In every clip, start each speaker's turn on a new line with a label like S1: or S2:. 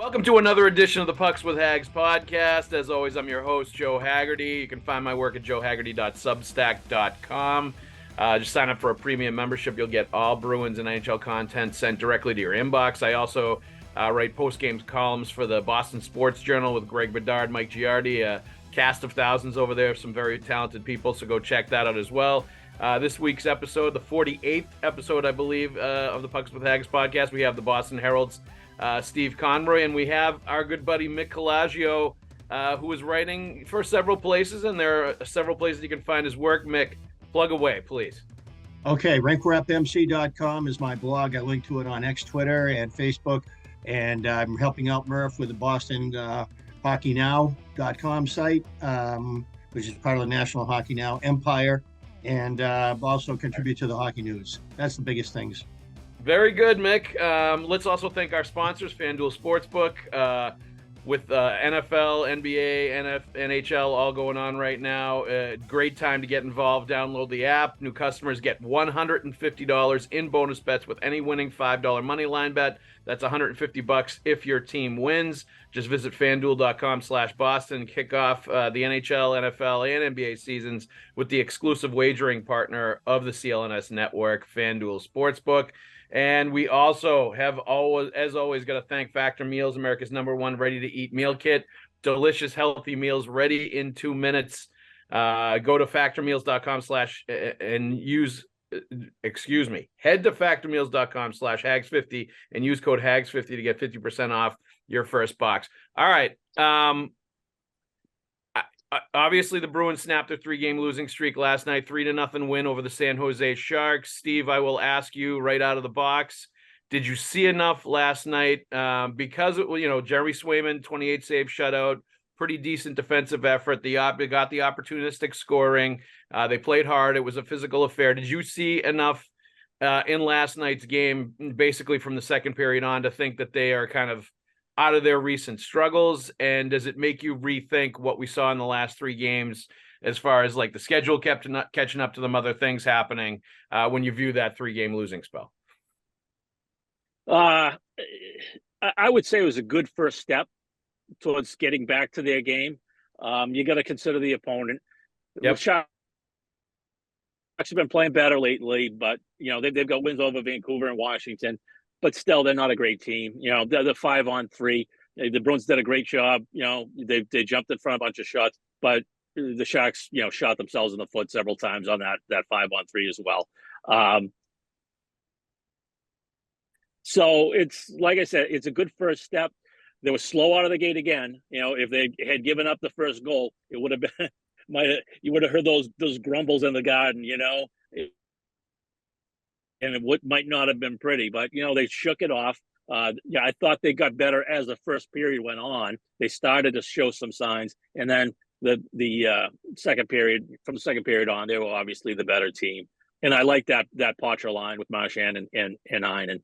S1: Welcome to another edition of the Pucks with Haggs podcast. As always, I'm your host, Joe Haggerty. You can find my work at joehaggerty.substack.com. Just sign up for a premium membership. You'll get all Bruins and NHL content sent directly to your inbox. I also write post-game columns for the Boston Sports Journal with Greg Bedard, Mike Giardi, a cast of thousands over there, some very talented people, so go check that out as well. This week's episode, the 48th episode, I believe, of the Pucks with Haggs podcast, we have the Boston Herald's Steve Conroy, and we have our good buddy Mick Colageo, who is writing for several places, and there are several places you can find his work. Mick, plug away, please.
S2: Okay, rinkrepmc.com is my blog. I link to it on X, Twitter, and Facebook, and I'm helping out Murph with the Boston HockeyNow.com site, which is part of the National Hockey Now empire, and also contribute to the Hockey News. That's the biggest things.
S1: Very good, Mick. Let's also thank our sponsors, FanDuel Sportsbook, with NFL, NBA, NHL all going on right now. Great time to get involved. Download the app. New customers get $150 in bonus bets with any winning $5 money line bet. That's $150 if your team wins. Just visit FanDuel.com/Boston. Kick off the NHL, NFL, and NBA seasons with the exclusive wagering partner of the CLNS network, FanDuel Sportsbook. And we also have always got to thank Factor Meals, America's #1 ready-to-eat meal kit. Delicious, healthy meals ready in 2 minutes. Go to factormeals.com and use, head to factormeals.com/Haggs50 and use code Haggs50 to get 50% off your first box. All right. Obviously, the Bruins snapped their 3-game losing streak last night, 3-0 win over the San Jose Sharks. Steve, I will ask you right out of the box, did you see enough last night? Because, Jeremy Swayman, 28 save shutout, pretty decent defensive effort. They got the opportunistic scoring. They played hard. It was a physical affair. Did you see enough in last night's game, basically from the second period on, to think that they are kind of out of their recent struggles? And does it make you rethink what we saw in the last 3 games as far as like the schedule catching up to them, other things happening when you view that 3-game losing spell?
S3: I would say it was a good first step towards getting back to their game. You got to consider the opponent.
S1: Yep.
S3: The Sharks have been playing better lately, but they've got wins over Vancouver and Washington. But still, they're not a great team. They're the 5-on-3. The Bruins did a great job. They jumped in front of a bunch of shots, but the Sharks, shot themselves in the foot several times on that 5-on-3 as well. So it's, like I said, it's a good first step. They were slow out of the gate again. If they had given up the first goal, it would have been you would have heard those grumbles in the garden. And it might not have been pretty, but they shook it off. I thought they got better as the first period went on. They started to show some signs, and then the second period, from the second period on, they were obviously the better team. And I like that Poitras line with Marchand and Heinen.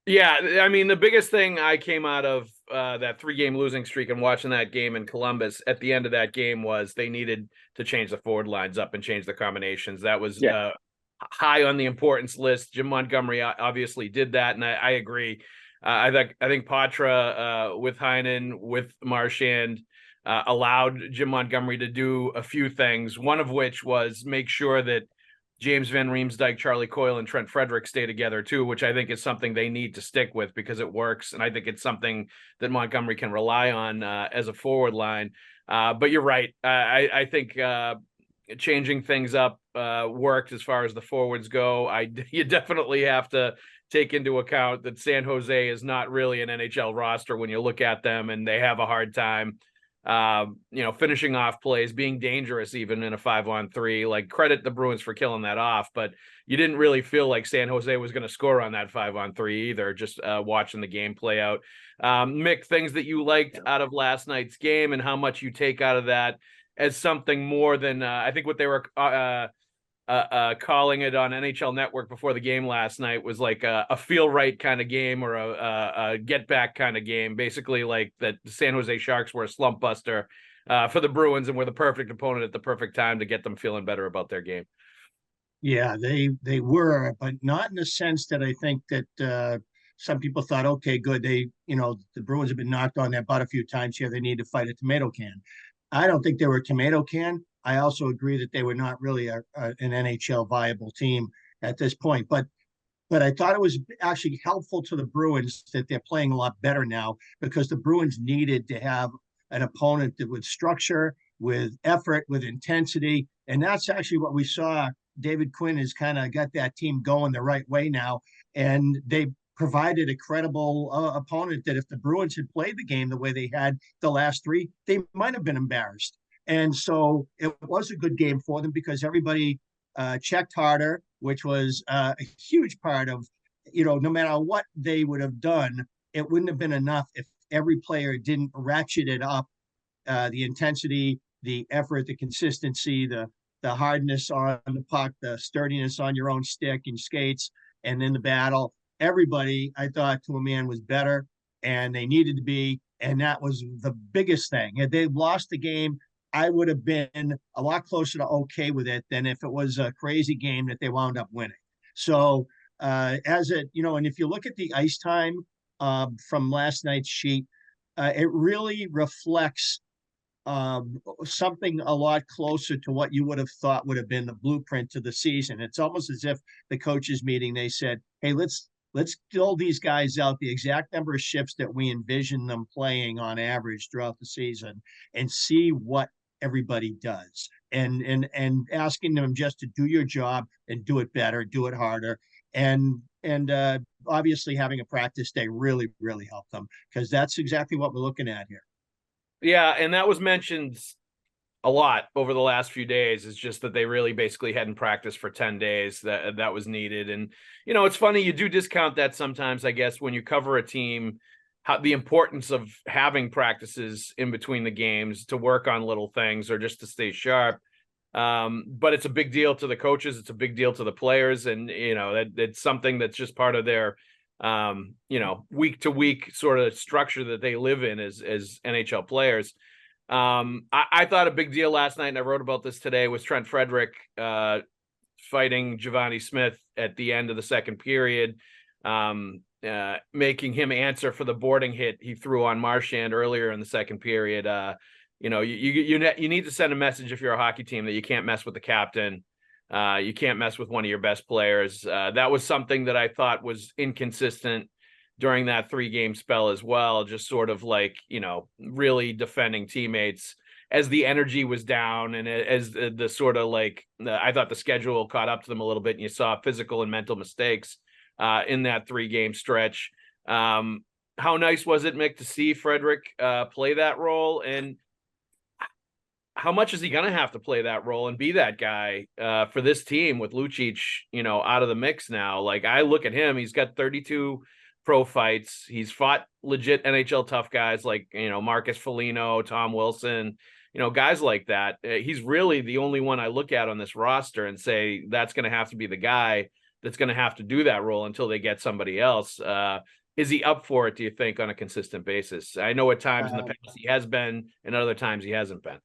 S1: Yeah, I mean, the biggest thing I came out of that 3-game losing streak and watching that game in Columbus at the end of that game was they needed to change the forward lines up and change the combinations. That was high on the importance list. Jim Montgomery obviously did that, and I agree. I think Poitras with Heinen, with Marchand, allowed Jim Montgomery to do a few things, one of which was make sure that James Van Riemsdyk, Charlie Coyle, and Trent Frederick stay together too, which I think is something they need to stick with because it works, and I think it's something that Montgomery can rely on as a forward line. But you're right. I think changing things up worked as far as the forwards go. You definitely have to take into account that San Jose is not really an NHL roster when you look at them, and they have a hard time finishing off plays, being dangerous even in a 5-on-3. Like, credit the Bruins for killing that off, but you didn't really feel like San Jose was going to score on that 5-on-3 either, just watching the game play out. Mick, things that you liked out of last night's game and how much you take out of that as something more than I think what they were calling it on NHL Network before the game last night was like a feel right kind of game or a get back kind of game. Basically, like that the San Jose Sharks were a slump buster for the Bruins and were the perfect opponent at the perfect time to get them feeling better about their game.
S2: Yeah, they were, but not in the sense that I think that some people thought, okay, good. The Bruins have been knocked on their butt a few times here. They need to fight a tomato can. I don't think they were a tomato can. I also agree that they were not really an NHL viable team at this point. But I thought it was actually helpful to the Bruins that they're playing a lot better now, because the Bruins needed to have an opponent that would structure, with effort, with intensity. And that's actually what we saw. David Quinn has kind of got that team going the right way now. And they provided a credible opponent that if the Bruins had played the game the way they had the last three, they might have been embarrassed. And so it was a good game for them, because everybody checked harder, which was a huge part of, no matter what they would have done, it wouldn't have been enough if every player didn't ratchet it up, the intensity, the effort, the consistency, the hardness on the puck, the sturdiness on your own stick and skates, and in the battle. Everybody, I thought, to a man, was better, and they needed to be, and that was the biggest thing. Had they lost the game, I would have been a lot closer to okay with it than if it was a crazy game that they wound up winning. So and if you look at the ice time from last night's sheet, it really reflects something a lot closer to what you would have thought would have been the blueprint to the season. It's almost as if the coaches meeting, they said, hey, let's fill these guys out the exact number of shifts that we envision them playing on average throughout the season, and see what everybody does, and asking them just to do your job and do it better, do it harder. And obviously having a practice day really, really helped them, because that's exactly what we're looking at here.
S1: Yeah, and that was mentioned a lot over the last few days, is just that they really basically hadn't practiced for 10 days. That was needed. And, it's funny, you do discount that sometimes, I guess, when you cover a team, how the importance of having practices in between the games to work on little things or just to stay sharp. But it's a big deal to the coaches. It's a big deal to the players. And, it's something that's just part of their, week to week sort of structure that they live in as NHL players. I thought a big deal last night, and I wrote about this today, was Trent Frederick fighting Giovanni Smith at the end of the second period, making him answer for the boarding hit he threw on Marchand earlier in the second period. You need to send a message, if you're a hockey team, that you can't mess with the captain. You can't mess with one of your best players. That was something that I thought was inconsistent during that 3-game spell as well. Just sort of like, really defending teammates as the energy was down, and as the sort of like, I thought the schedule caught up to them a little bit, and you saw physical and mental mistakes in that 3-game stretch. How nice was it, Mick, to see Frederick play that role? And how much is he going to have to play that role and be that guy for this team with Lucic, out of the mix now? Like, I look at him, he's got 32 pro fights. He's fought legit NHL tough guys like, Marcus Foligno, Tom Wilson, guys like that. He's really the only one I look at on this roster and say, that's going to have to be the guy that's going to have to do that role until they get somebody else. Is he up for it, do you think, on a consistent basis? I know at times in the past he has been, and other times he hasn't been.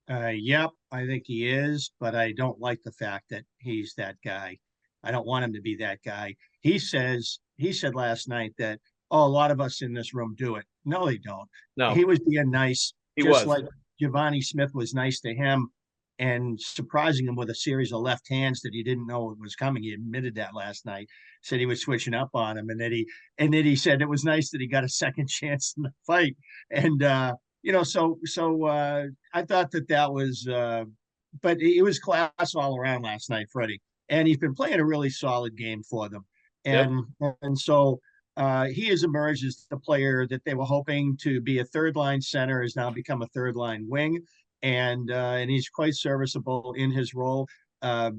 S2: Yep, I think he is, but I don't like the fact that he's that guy. I don't want him to be that guy. He said last night that, a lot of us in this room do it. No, they don't.
S1: No,
S2: he was being nice.
S1: He
S2: just
S1: was.
S2: Like Giovanni Smith was nice to him and surprising him with a series of left hands that he didn't know it was coming. He admitted that last night, said he was switching up on him. And then he said it was nice that he got a second chance in the fight. And, so I thought that was, but it was class all around last night, Freddie. And he's been playing a really solid game for them. And so he has emerged as the player that they were hoping to be a third line center, has now become a third line wing. And he's quite serviceable in his role. I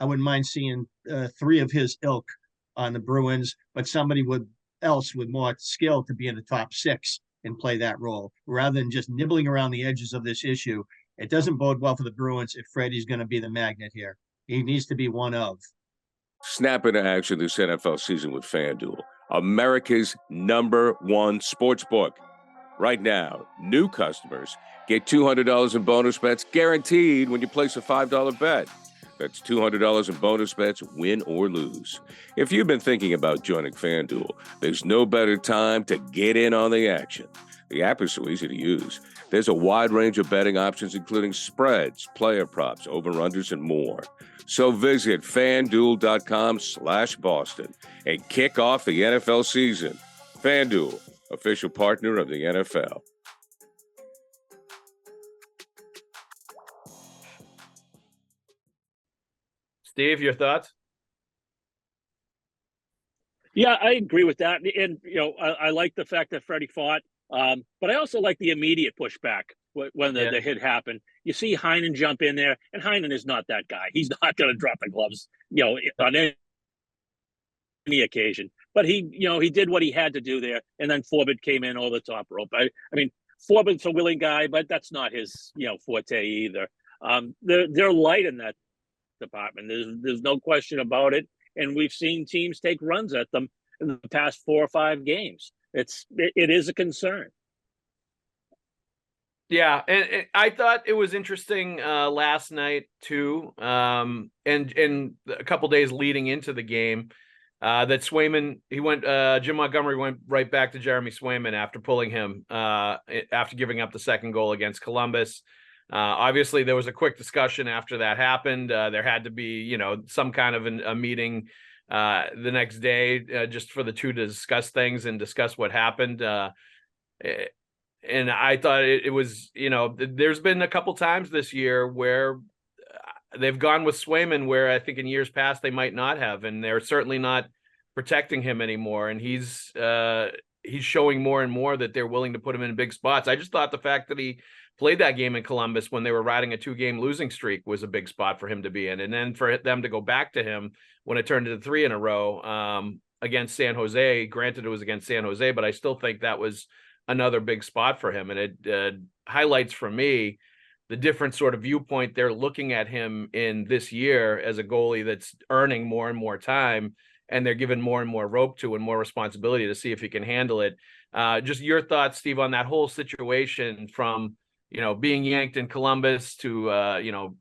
S2: wouldn't mind seeing 3 of his ilk on the Bruins, but somebody else with more skill to be in the top 6 and play that role, rather than just nibbling around the edges of this issue. It doesn't bode well for the Bruins if Freddie's going to be the magnet here. He needs to be one of.
S4: Snap into action this NFL season with FanDuel, America's #1 sportsbook. Right now, new customers get $200 in bonus bets guaranteed when you place a $5 bet. That's $200 in bonus bets, win or lose. If you've been thinking about joining FanDuel, there's no better time to get in on the action. The app is so easy to use. There's a wide range of betting options, including spreads, player props, over-unders, and more. So visit FanDuel.com/Boston and kick off the NFL season. FanDuel, official partner of the NFL.
S1: Steve, your thoughts?
S3: Yeah, I agree with that. And, I like the fact that Freddie fought, but I also like the immediate pushback when the hit happened. You see Heinen jump in there, and Heinen is not that guy. He's not going to drop the gloves, on any occasion. But he did what he had to do there, and then Forbid came in over the top rope. I mean, Forbid's a willing guy, but that's not his, forte either. They're light in that department. There's no question about it. And we've seen teams take runs at them in the past 4 or 5 games. It is a concern.
S1: Yeah, and I thought it was interesting last night too, and a couple days leading into the game, that Swayman Jim Montgomery went right back to Jeremy Swayman after pulling him after giving up the second goal against Columbus. Obviously, there was a quick discussion after that happened. There had to be, some kind of a meeting the next day just for the two to discuss things and discuss what happened. And I thought it was, there's been a couple times this year where they've gone with Swayman where I think in years past they might not have, and they're certainly not protecting him anymore. And he's showing more and more that they're willing to put him in big spots. I just thought the fact that he played that game in Columbus when they were riding a 2-game losing streak was a big spot for him to be in. And then for them to go back to him when it turned into 3 in a row against San Jose, granted it was against San Jose, but I still think that was another big spot for him. And it highlights for me the different sort of viewpoint they're looking at him in this year as a goalie that's earning more and more time, and they're given more and more rope to and more responsibility to see if he can handle it. Just your thoughts, Steve, on that whole situation from, being yanked in Columbus to,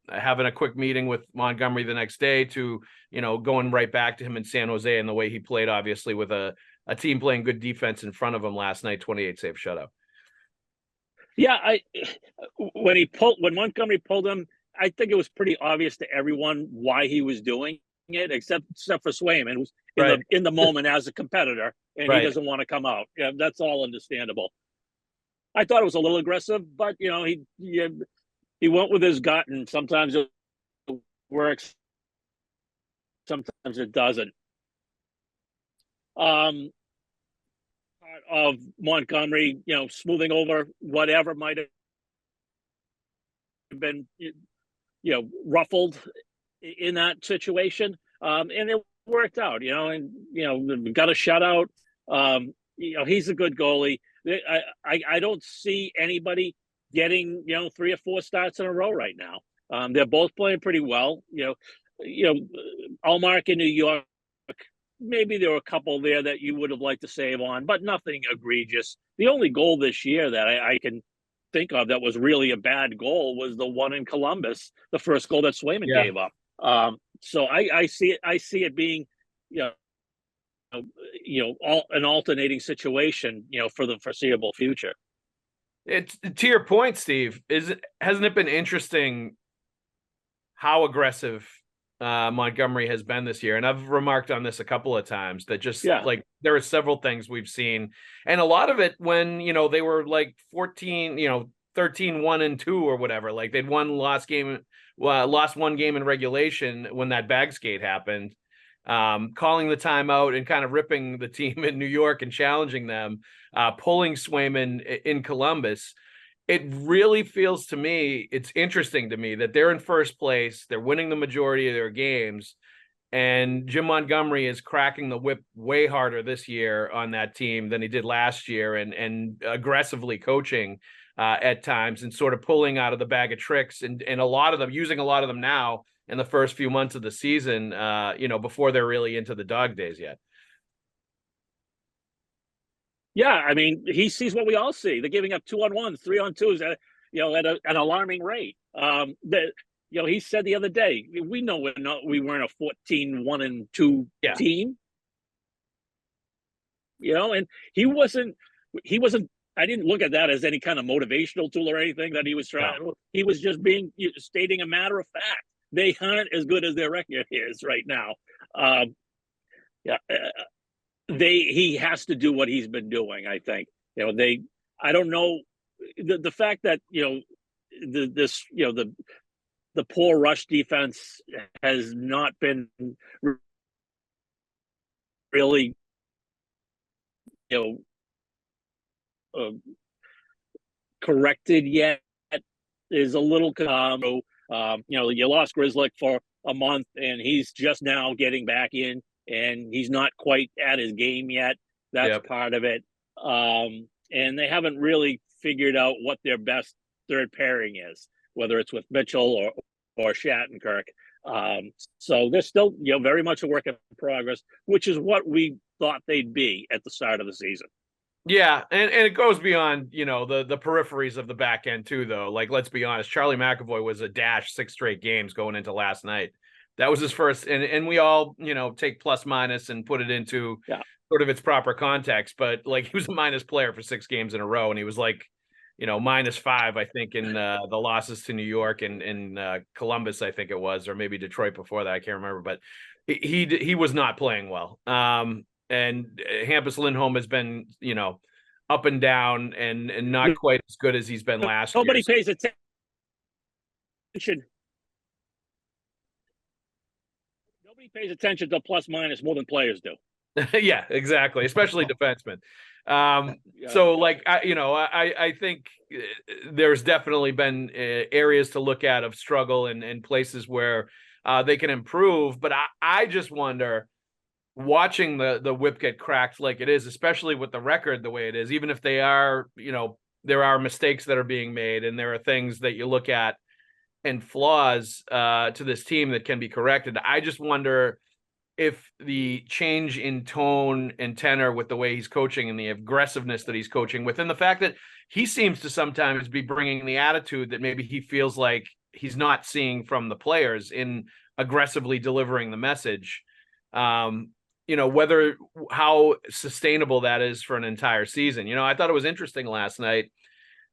S1: having a quick meeting with Montgomery the next day to, going right back to him in San Jose and the way he played, obviously, with a team playing good defense in front of him last night, 28 save shutout.
S3: Yeah, when Montgomery pulled him, I think it was pretty obvious to everyone why he was doing it, except for Swayman, who's in the moment as a competitor, and he doesn't want to come out. Yeah, that's all understandable. I thought it was a little aggressive, but he went with his gut, and sometimes it works, sometimes it doesn't. Of Montgomery, smoothing over whatever might have been, ruffled in that situation, and it worked out. And got a shutout. He's a good goalie. I don't see anybody getting 3 or 4 starts in a row right now. They're both playing pretty well. Allmark in New York. Maybe there were a couple there that you would have liked to save on, but nothing egregious. The only goal this year that I can think of that was really a bad goal was the one in Columbus, the first goal that Swayman gave up. So I see it being, an alternating situation, for the foreseeable future.
S1: It's to your point, Steve. Hasn't it been interesting how aggressive Montgomery has been this year? And I've remarked on this a couple of times that just like there are several things we've seen, and a lot of it when they were like 14, 13-1-2 or whatever, like they'd lost one game in regulation when that bag skate happened, calling the timeout and kind of ripping the team in New York and challenging them, pulling Swayman in Columbus. It really feels to me, it's interesting to me that they're in first place. They're winning the majority of their games. And Jim Montgomery is cracking the whip way harder this year on that team than he did last year, and aggressively coaching at times and sort of pulling out of the bag of tricks and a lot of them, using a lot of them now in the first few months of the season, before they're really into the dog days yet.
S3: Yeah, I mean, he sees what we all see. They're giving up 2-on-1s, 3-on-2s at an alarming rate. he said the other day, we know we weren't a 14-1-2 team. And he wasn't. I didn't look at that as any kind of motivational tool or anything that he was trying. No. He was just stating a matter of fact. They aren't as good as their record is right now. He has to do what he's been doing. I think. I don't know the fact that the poor rush defense has not been really corrected yet is a little you lost Grzelcyk for a month and he's just now getting back in and he's not quite at his game yet. That's part of it. And they haven't really figured out what their best third pairing is, whether it's with Mitchell or Shattenkirk. So they're still very much a work in progress, which is what we thought they'd be at the start of the season.
S1: Yeah, and it goes beyond, the peripheries of the back end too, though. Like, let's be honest, Charlie McAvoy was a dash 6 straight games going into last night. That was his first, and we all, take plus minus and put it into sort of its proper context. But like, he was a minus player for 6 games in a row, and he was like, -5, I think, in the losses to New York and Columbus, I think it was, or maybe Detroit before that. I can't remember, but he was not playing well. And Hampus Lindholm has been, up and down and not quite as good as he's been last year.
S3: Nobody pays attention. Nobody pays attention to plus minus more than players do.
S1: Yeah, exactly. Especially defensemen. So like, I think there's definitely been areas to look at of struggle and places where they can improve. But I just wonder, watching the whip get cracked like it is, especially with the record the way it is, even if they are, there are mistakes that are being made and there are things that you look at and flaws to this team that can be corrected. I just wonder if the change in tone and tenor with the way he's coaching and the aggressiveness that he's coaching with, and the fact that he seems to sometimes be bringing the attitude that maybe he feels like he's not seeing from the players in aggressively delivering the message. How sustainable that is for an entire season. I thought it was interesting last night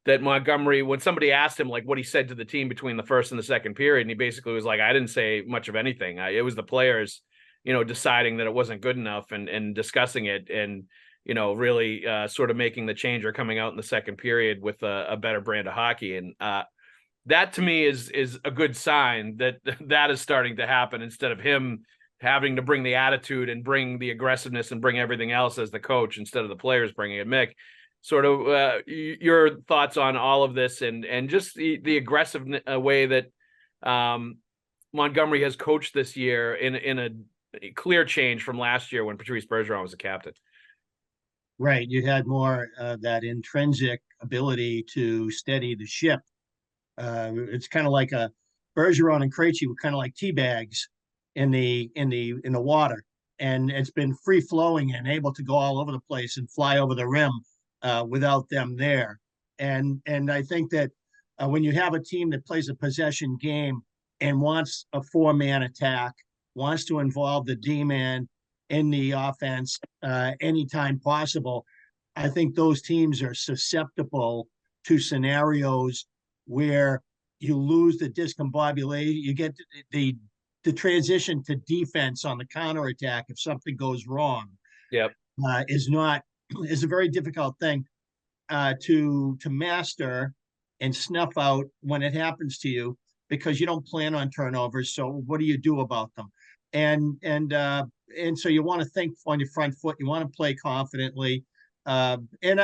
S1: that Montgomery, when somebody asked him like what he said to the team between the first and the second period, and he basically was like, I didn't say much of anything. It was the players, deciding that it wasn't good enough and discussing it and, really sort of making the change or coming out in the second period with a better brand of hockey. And that to me is a good sign that is starting to happen instead of him having to bring the attitude and bring the aggressiveness and bring everything else as the coach instead of the players bringing it. Mick, sort of your thoughts on all of this and just the aggressive way that Montgomery has coached this year in a clear change from last year when Patrice Bergeron was a captain.
S2: Right. You had more that intrinsic ability to steady the ship. It's kind of like Bergeron and Krejci were kind of like tea bags in the water, and it's been free flowing and able to go all over the place and fly over the rim without them there. And I think that when you have a team that plays a possession game and wants a 4-man attack, wants to involve the D-man in the offense anytime possible, I think those teams are susceptible to scenarios where you lose the discombobulation, you get the transition to defense on the counterattack if something goes wrong. Is a very difficult thing to master and snuff out when it happens to you, because you don't plan on turnovers. So what do you do about them? And so you want to think on your front foot. You want to play confidently. And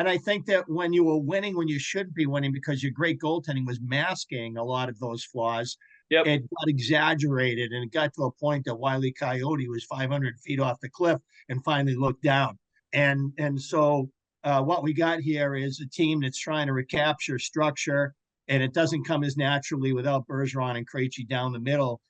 S2: I think that when you were winning, when you should be winning, because your great goaltending was masking a lot of those flaws, it got exaggerated, and it got to a point that Wile E. Coyote was 500 feet off the cliff and finally looked down. And so what we got here is a team that's trying to recapture structure, and it doesn't come as naturally without Bergeron and Krejci down the middle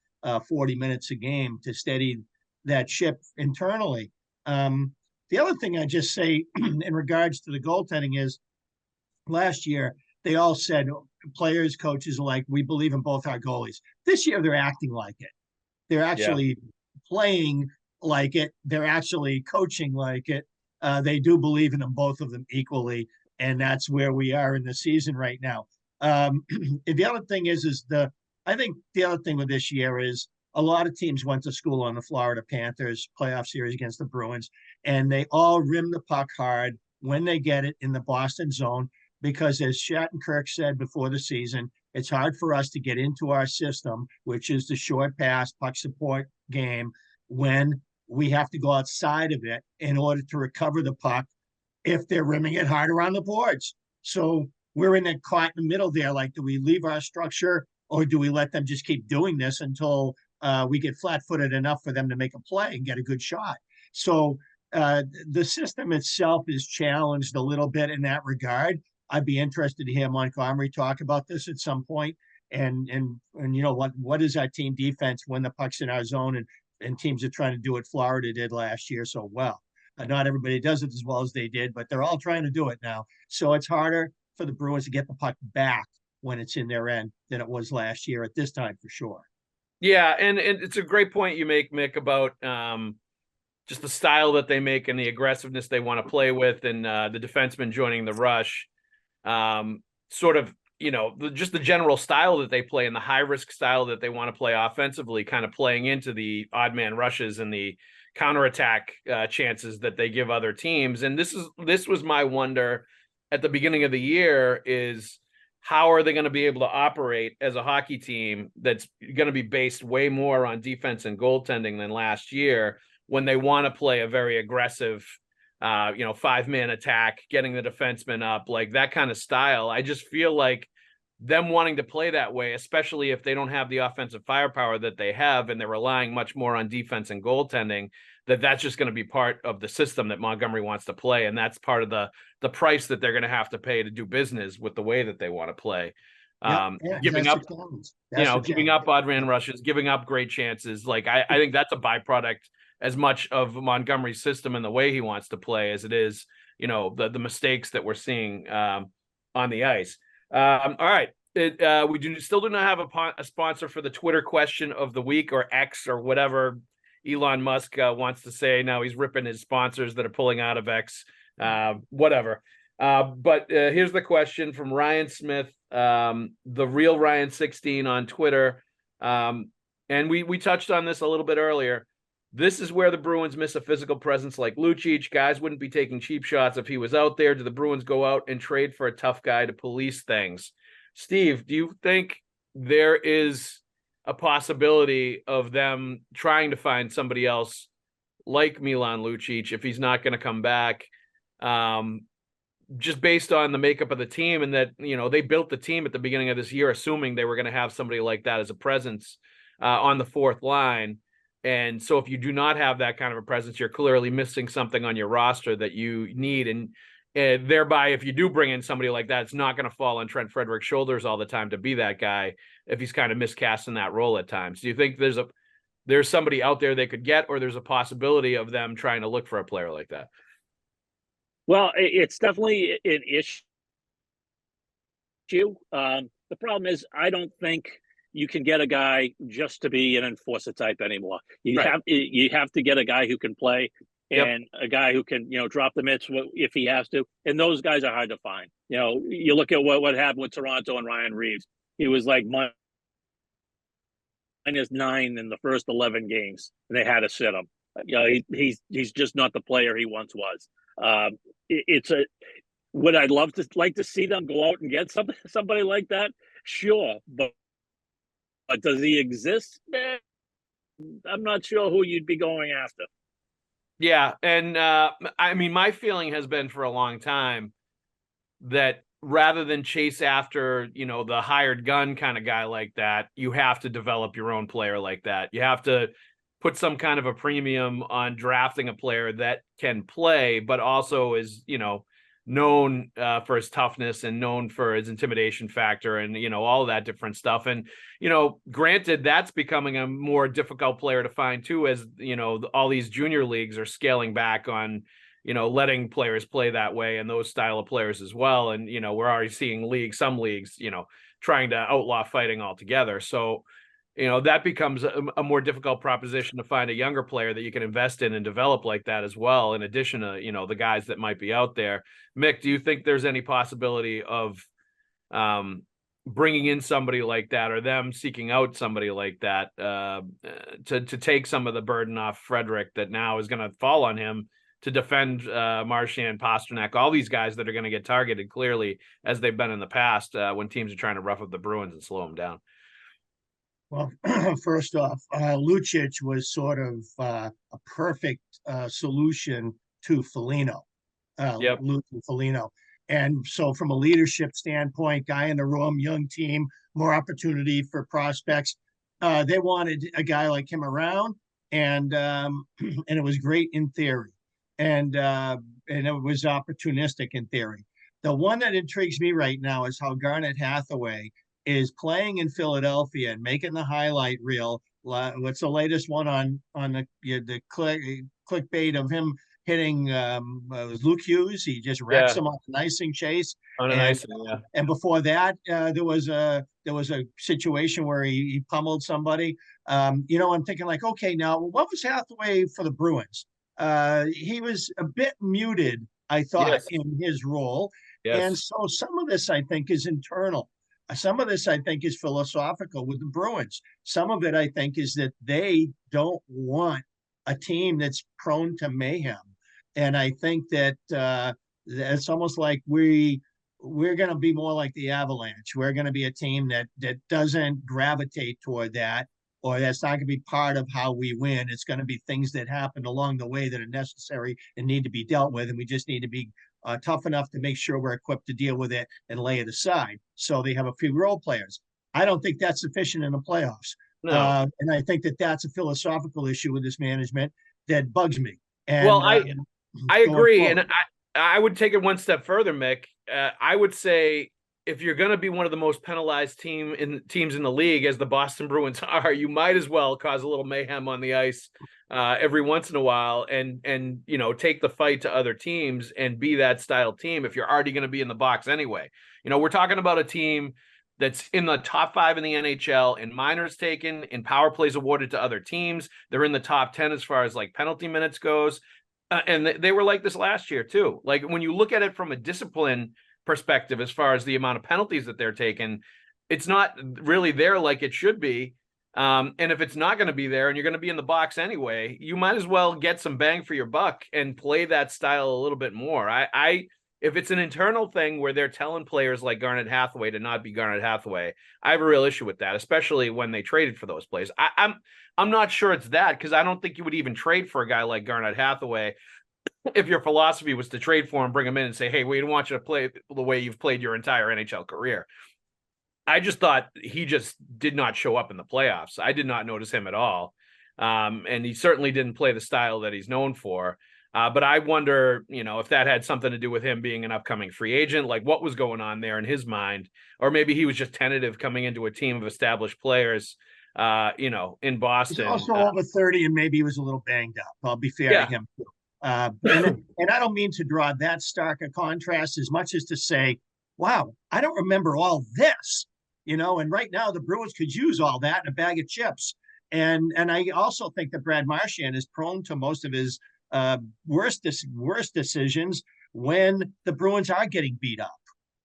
S2: 40 minutes a game to steady that ship internally. The other thing I just say in regards to the goaltending is last year they all said, players, coaches are like, we believe in both our goalies. This year, they're acting like it. They're actually playing like it. They're actually coaching like it. They do believe in them, both of them equally. And that's where we are in the season right now. The other thing I think the other thing with this year is a lot of teams went to school on the Florida Panthers playoff series against the Bruins, and they all rim the puck hard when they get it in the Boston zone, because as Shattenkirk said before the season, it's hard for us to get into our system, which is the short pass puck support game, when we have to go outside of it in order to recover the puck if they're rimming it hard around the boards. So we're in that caught in the middle there. Like, do we leave our structure, or do we let them just keep doing this until we get flat-footed enough for them to make a play and get a good shot? So the system itself is challenged a little bit in that regard. I'd be interested to hear Montgomery talk about this at some point. And you know, what is our team defense when the puck's in our zone and teams are trying to do what Florida did last year so well? Not everybody does it as well as they did, but they're all trying to do it now. So it's harder for the Bruins to get the puck back when it's in their end than it was last year at this time, for sure.
S1: Yeah, and it's a great point you make, Mick, about just the style that they make and the aggressiveness they want to play with, and the defenseman joining the rush. Sort of, you know, just the general style that they play and the high-risk style that they want to play offensively, kind of playing into the odd man rushes and the counterattack chances that they give other teams. And this was my wonder at the beginning of the year, is how are they going to be able to operate as a hockey team that's going to be based way more on defense and goaltending than last year, when they want to play a very aggressive, 5-man attack, getting the defenseman up, like that kind of style. I just feel like them wanting to play that way, especially if they don't have the offensive firepower that they have, and they're relying much more on defense and goaltending, that's just going to be part of the system that Montgomery wants to play. And that's part of the price that they're going to have to pay to do business with the way that they want to play. Giving up, giving up odd man rushes, giving up great chances. Like, I think that's a byproduct as much of Montgomery's system and the way he wants to play as it is, the mistakes that we're seeing on the ice. All right. We still do not have a sponsor for the Twitter question of the week, or X, or whatever Elon Musk wants to say. Now he's ripping his sponsors that are pulling out of X, whatever. But here's the question from Ryan Smith, the real Ryan 16 on Twitter. And we touched on this a little bit earlier. This is where the Bruins miss a physical presence like Lucic. Guys wouldn't be taking cheap shots if he was out there. Do the Bruins go out and trade for a tough guy to police things? Steve, do you think there is a possibility of them trying to find somebody else like Milan Lucic if he's not going to come back, just based on the makeup of the team, and that, they built the team at the beginning of this year assuming they were going to have somebody like that as a presence on the fourth line. And so if you do not have that kind of a presence, you're clearly missing something on your roster that you need. And thereby, if you do bring in somebody like that, it's not going to fall on Trent Frederick's shoulders all the time to be that guy if he's kind of miscast in that role at times. Do you think there's somebody out there they could get, or there's a possibility of them trying to look for a player like that?
S3: Well, it's definitely an issue. The problem is, I don't think you can get a guy just to be an enforcer type anymore. You have to get a guy who can play, and a guy who can, drop the mitts if he has to. And those guys are hard to find. You look at what happened with Toronto and Ryan Reeves. He was like -9 in the first 11 games, and they had to sit him. He's just not the player he once was. Would I like to see them go out and get somebody like that? Sure, but does he exist? I'm not sure who you'd be going after.
S1: Yeah, and my feeling has been for a long time that rather than chase after, the hired gun kind of guy like that, you have to develop your own player like that. You have to put some kind of a premium on drafting a player that can play, but also is, known for his toughness and known for his intimidation factor and, all of that different stuff. And, granted, that's becoming a more difficult player to find too, as, all these junior leagues are scaling back on, letting players play that way and those style of players as well. And, we're already seeing some leagues, trying to outlaw fighting altogether. So, that becomes a more difficult proposition to find a younger player that you can invest in and develop like that as well. In addition to, the guys that might be out there. Mick, do you think there's any possibility of bringing in somebody like that, or them seeking out somebody like that to take some of the burden off Frederick that now is going to fall on him to defend Marchand, Pasternak, all these guys that are going to get targeted clearly as they've been in the past when teams are trying to rough up the Bruins and slow them down?
S2: Well, first off, Lucic was sort of a perfect solution to Foligno, Foligno. And so from a leadership standpoint, guy in the room, young team, more opportunity for prospects. They wanted a guy like him around, and it was great in theory. And it was opportunistic in theory. The one that intrigues me right now is how Garnet Hathaway is playing in Philadelphia and making the highlight reel. What's the latest one on the clickbait of him hitting Luke Hughes? He just wrecks him on an icing chase. And before that, there was a situation where he pummeled somebody. I'm thinking like, okay, now what was Hathaway for the Bruins? He was a bit muted, I thought, in his role. Yes. And so some of this, I think, is internal. Some of this, I think, is philosophical with the Bruins. Some of it, I think, is that they don't want a team that's prone to mayhem. And I think that it's almost like we're going to be more like the Avalanche. We're going to be a team that doesn't gravitate toward that, or that's not going to be part of how we win. It's going to be things that happen along the way that are necessary and need to be dealt with. And we just need to be tough enough to make sure we're equipped to deal with it and lay it aside. So they have a few role players. I don't think that's sufficient in the playoffs. No. And I think that that's a philosophical issue with this management that bugs me. And,
S1: I agree. Forward. And I would take it one step further, Mick. I would say if you're going to be one of the most penalized teams in the league, as the Boston Bruins are, you might as well cause a little mayhem on the ice every once in a while and take the fight to other teams and be that style team if you're already going to be in the box anyway. We're talking about a team that's in the top 5 in the NHL in minors taken, in power plays awarded to other teams. They're in the top 10 as far as like penalty minutes goes. And they were like this last year too. Like when you look at it from a discipline perspective, as far as the amount of penalties that they're taking, it's not really there like it should be. And if it's not going to be there and you're going to be in the box anyway, you might as well get some bang for your buck and play that style a little bit more. If it's an internal thing where they're telling players like Garnet Hathaway to not be Garnet Hathaway, I have a real issue with that, especially when they traded for those plays. I'm not sure it's that, because I don't think you would even trade for a guy like Garnet Hathaway if your philosophy was to trade for him, bring him in and say, hey, we don't want you to play the way you've played your entire NHL career. I just thought he just did not show up in the playoffs. I did not notice him at all. And he certainly didn't play the style that he's known for. But I wonder, if that had something to do with him being an upcoming free agent, like what was going on there in his mind, or maybe he was just tentative coming into a team of established players, in Boston.
S2: He's also over 30 and maybe he was a little banged up. I'll be fair to him too. And I don't mean to draw that stark a contrast as much as to say, wow, I don't remember all this, and right now the Bruins could use all that in a bag of chips. And I also think that Brad Marchand is prone to most of his worst decisions when the Bruins are getting beat up.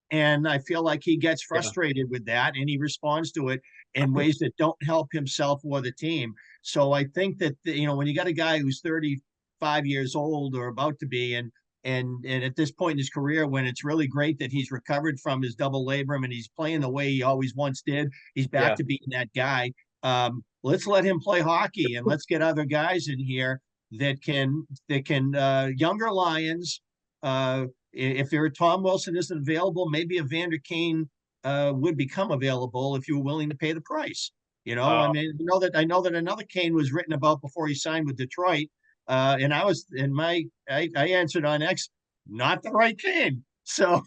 S2: And I feel like he gets frustrated with that and he responds to it in ways that don't help himself or the team. So I think that, when you got a guy who's 35 years old or about to be, and at this point in his career, when it's really great that he's recovered from his double labrum and he's playing the way he always once did, he's back to being that guy. Let's let him play hockey and let's get other guys in here that can younger Lions. If Tom Wilson isn't available, maybe a Vander Kane would become available if you were willing to pay the price. I know that another Kane was written about before he signed with Detroit. And I answered on X, not the right Kane. So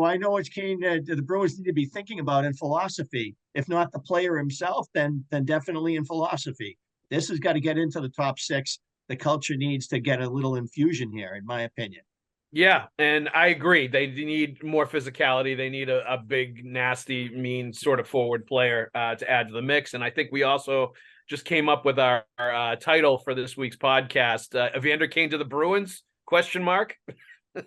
S2: I know which Kane the Bruins need to be thinking about in philosophy. If not the player himself, then definitely in philosophy. This has got to get into the top 6. the culture needs to get a little infusion here, in my opinion.
S1: Yeah, and I agree. They need more physicality. They need a big, nasty, mean sort of forward player to add to the mix. And I think we also just came up with our title for this week's podcast: Evander Kane to the Bruins? ? Let's stir the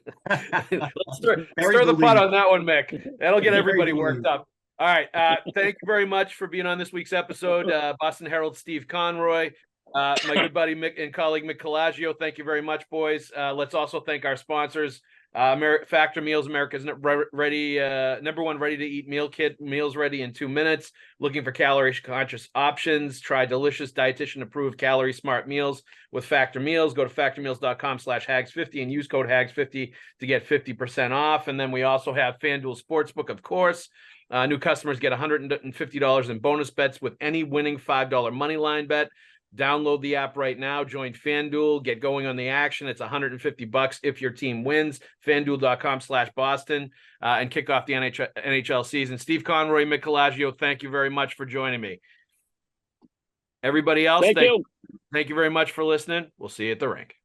S1: pot on that one, Mick. That'll get everybody worked up. All right. Thank you very much for being on this week's episode. Boston Herald Steve Conroy. My good buddy Mick and colleague Mick Colageo, thank you very much, boys. Let's also thank our sponsors, Factor Meals, America's number one ready-to-eat meal kit. Meals ready in 2 minutes. Looking for calorie-conscious options? Try delicious, dietitian-approved, calorie-smart meals with Factor Meals. Go to factormeals.com/Haggs50 and use code Haggs50 to get 50% off. And then we also have FanDuel Sportsbook, of course. New customers get $150 in bonus bets with any winning $5 money line bet. Download the app right now. Join FanDuel. Get going on the action. It's $150 if your team wins. FanDuel.com/Boston and kick off the NHL season. Steve Conroy, Mick Colageo, thank you very much for joining me. Everybody else, thank you very much for listening. We'll see you at the rink.